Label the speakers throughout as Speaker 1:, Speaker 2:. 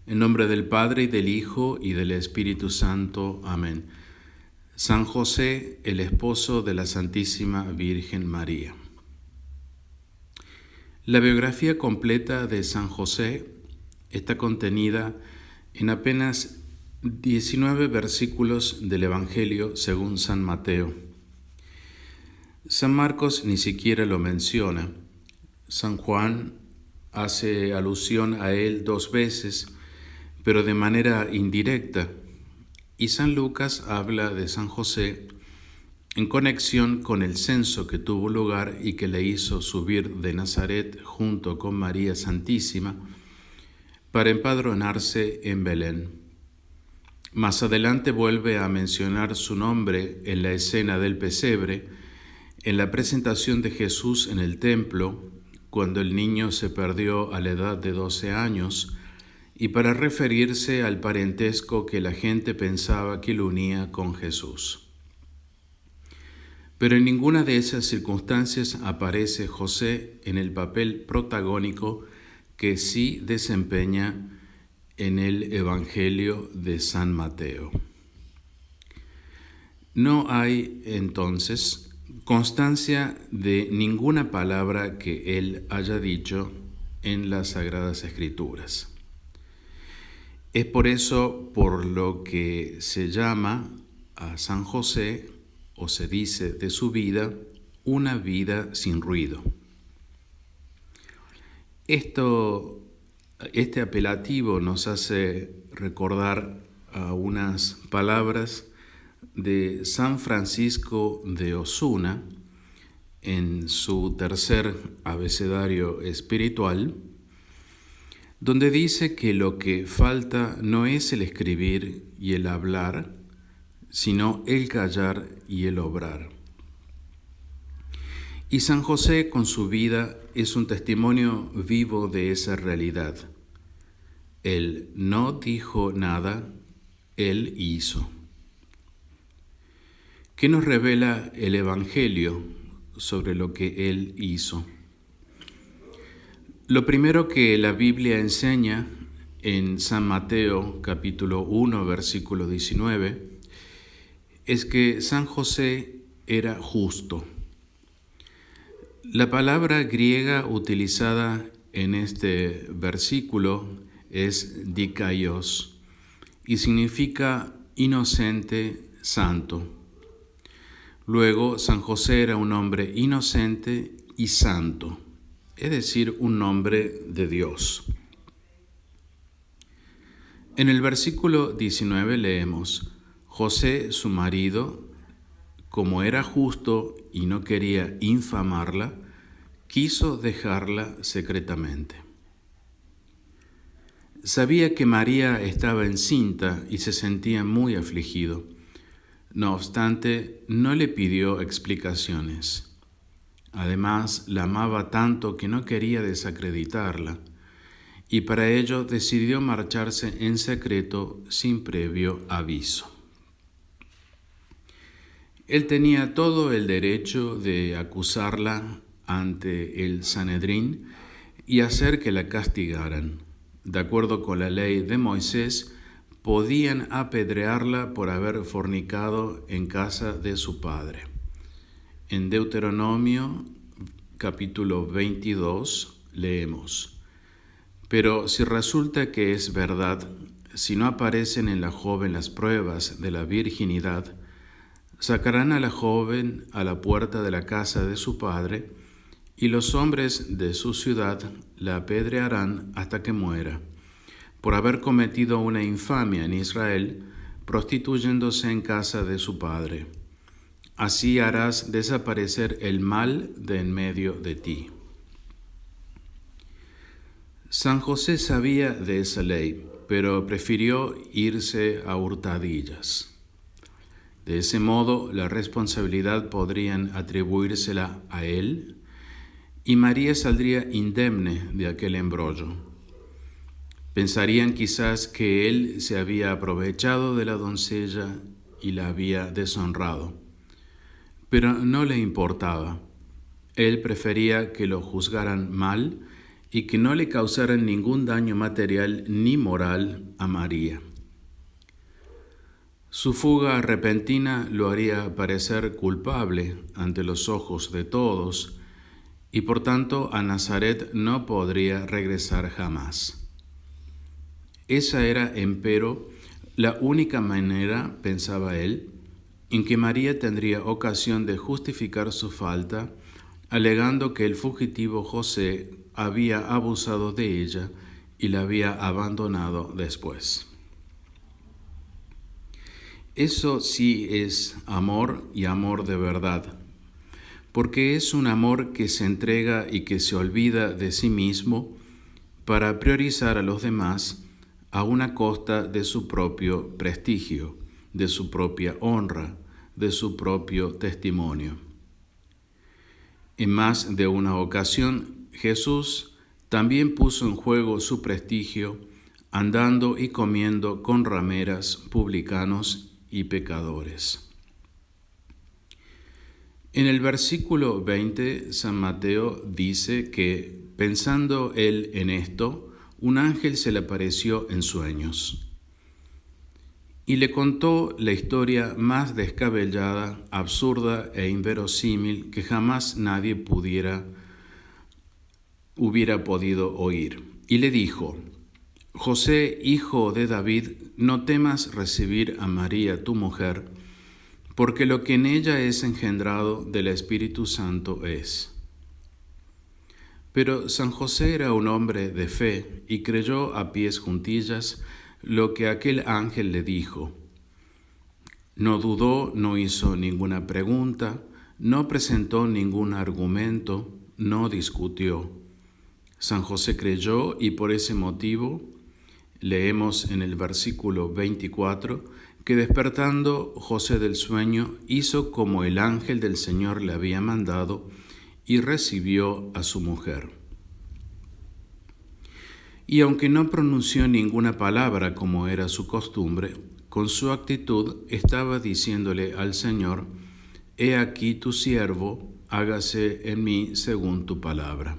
Speaker 1: En nombre del Padre, y del Hijo, y del Espíritu Santo. Amén. San José, el esposo de la Santísima Virgen María. La biografía completa de San José está contenida en apenas 19 versículos del Evangelio según San Mateo. San Marcos ni siquiera lo menciona. San Juan hace alusión a él 2 veces, pero de manera indirecta, y San Lucas habla de San José en conexión con el censo que tuvo lugar y que le hizo subir de Nazaret junto con María Santísima para empadronarse en Belén. Más adelante vuelve a mencionar su nombre en la escena del pesebre, en la presentación de Jesús en el templo, cuando el niño se perdió a la edad de 12 años, y para referirse al parentesco que la gente pensaba que lo unía con Jesús. Pero en ninguna de esas circunstancias aparece José en el papel protagónico que sí desempeña en el Evangelio de San Mateo. No hay, entonces, constancia de ninguna palabra que él haya dicho en las Sagradas Escrituras. Es por eso por lo que se llama a San José, o se dice de su vida, una vida sin ruido. Este apelativo nos hace recordar a unas palabras de San Francisco de Osuna en su tercer abecedario espiritual, donde dice que lo que falta no es el escribir y el hablar, sino el callar y el obrar. Y San José con su vida es un testimonio vivo de esa realidad. Él no dijo nada, él hizo. ¿Qué nos revela el Evangelio sobre lo que él hizo? Lo primero que la Biblia enseña en San Mateo capítulo 1 versículo 19 es que San José era justo. La palabra griega utilizada en este versículo es dikaios y significa inocente, santo. Luego, San José era un hombre inocente y santo, es decir, un hombre de Dios. En el versículo 19 leemos: José, su marido, como era justo y no quería infamarla, quiso dejarla secretamente. Sabía que María estaba encinta y se sentía muy afligido. No obstante, no le pidió explicaciones. Además, la amaba tanto que no quería desacreditarla, y para ello decidió marcharse en secreto sin previo aviso. Él tenía todo el derecho de acusarla ante el Sanedrín y hacer que la castigaran. De acuerdo con la ley de Moisés, podían apedrearla por haber fornicado en casa de su padre. En Deuteronomio capítulo 22 leemos: Pero si resulta que es verdad, si no aparecen en la joven las pruebas de la virginidad, sacarán a la joven a la puerta de la casa de su padre, y los hombres de su ciudad la apedrearán hasta que muera, por haber cometido una infamia en Israel, prostituyéndose en casa de su padre. Así harás desaparecer el mal de en medio de ti. San José sabía de esa ley, pero prefirió irse a hurtadillas. De ese modo, la responsabilidad podrían atribuírsela a él, y María saldría indemne de aquel embrollo. Pensarían quizás que él se había aprovechado de la doncella y la había deshonrado. Pero no le importaba. Él prefería que lo juzgaran mal y que no le causaran ningún daño material ni moral a María. Su fuga repentina lo haría parecer culpable ante los ojos de todos, y por tanto a Nazaret no podría regresar jamás. Esa era, empero, la única manera, pensaba él, en que María tendría ocasión de justificar su falta, alegando que el fugitivo José había abusado de ella y la había abandonado después. Eso sí es amor, y amor de verdad, porque es un amor que se entrega y que se olvida de sí mismo para priorizar a los demás a una costa de su propio prestigio, de su propia honra, de su propio testimonio. En más de una ocasión, Jesús también puso en juego su prestigio andando y comiendo con rameras, publicanos y pecadores. En el versículo 20, San Mateo dice que, pensando él en esto, un ángel se le apareció en sueños y le contó la historia más descabellada, absurda e inverosímil que jamás nadie hubiera podido oír. Y le dijo: José, hijo de David, no temas recibir a María tu mujer, porque lo que en ella es engendrado del Espíritu Santo es. Pero San José era un hombre de fe y creyó a pies juntillas lo que aquel ángel le dijo. No dudó, no hizo ninguna pregunta, no presentó ningún argumento, no discutió. San José creyó y por ese motivo leemos en el versículo 24 que despertando José del sueño hizo como el ángel del Señor le había mandado y recibió a su mujer. Y aunque no pronunció ninguna palabra como era su costumbre, con su actitud estaba diciéndole al Señor: He aquí tu siervo, hágase en mí según tu palabra.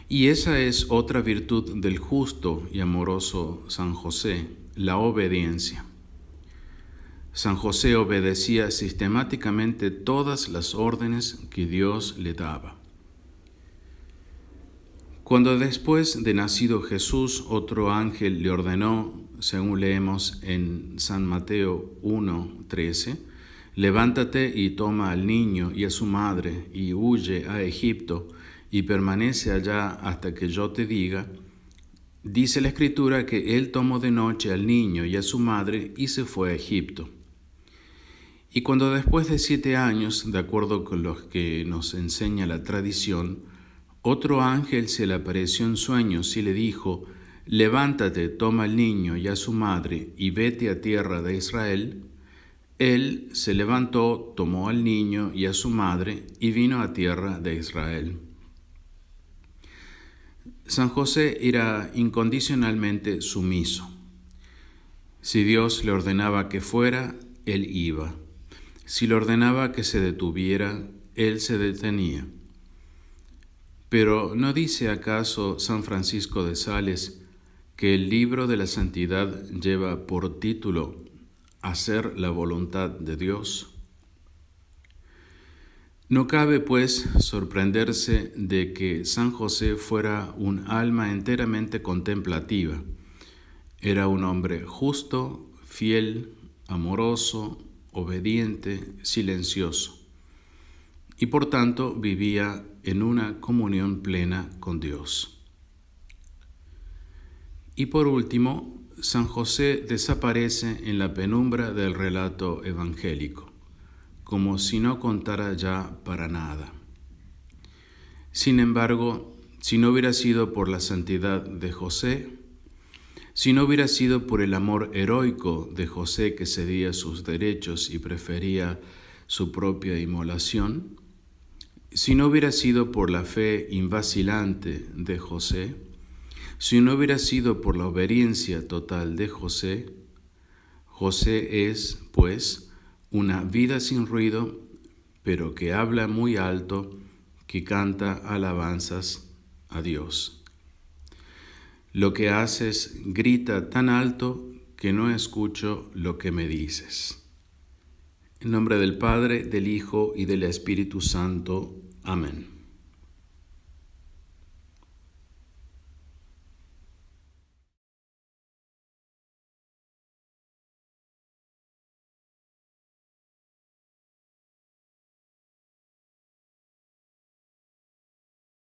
Speaker 1: Y esa es otra virtud del justo y amoroso San José, la obediencia. San José obedecía sistemáticamente todas las órdenes que Dios le daba. Cuando después de nacido Jesús, otro ángel le ordenó, según leemos en San Mateo 1:13, levántate y toma al niño y a su madre y huye a Egipto y permanece allá hasta que yo te diga, dice la Escritura que él tomó de noche al niño y a su madre y se fue a Egipto. Y cuando después de 7 años, de acuerdo con lo que nos enseña la tradición, otro ángel se le apareció en sueños y le dijo, levántate, toma al niño y a su madre y vete a tierra de Israel. Él se levantó, tomó al niño y a su madre y vino a tierra de Israel. San José era incondicionalmente sumiso. Si Dios le ordenaba que fuera, él iba. Si le ordenaba que se detuviera, él se detenía. Pero ¿no dice acaso San Francisco de Sales que el libro de la santidad lleva por título Hacer la voluntad de Dios? No cabe, pues, sorprenderse de que San José fuera un alma enteramente contemplativa. Era un hombre justo, fiel, amoroso, obediente, silencioso, y por tanto vivía en una comunión plena con Dios. Y por último, San José desaparece en la penumbra del relato evangélico, como si no contara ya para nada. Sin embargo, si no hubiera sido por la santidad de José, si no hubiera sido por el amor heroico de José que cedía sus derechos y prefería su propia inmolación, si no hubiera sido por la fe invacilante de José, si no hubiera sido por la obediencia total de José, José es, pues, una vida sin ruido, pero que habla muy alto, que canta alabanzas, a Dios. Lo que haces grita tan alto que no escucho lo que me dices. En nombre del Padre, del Hijo y del Espíritu Santo. Amén.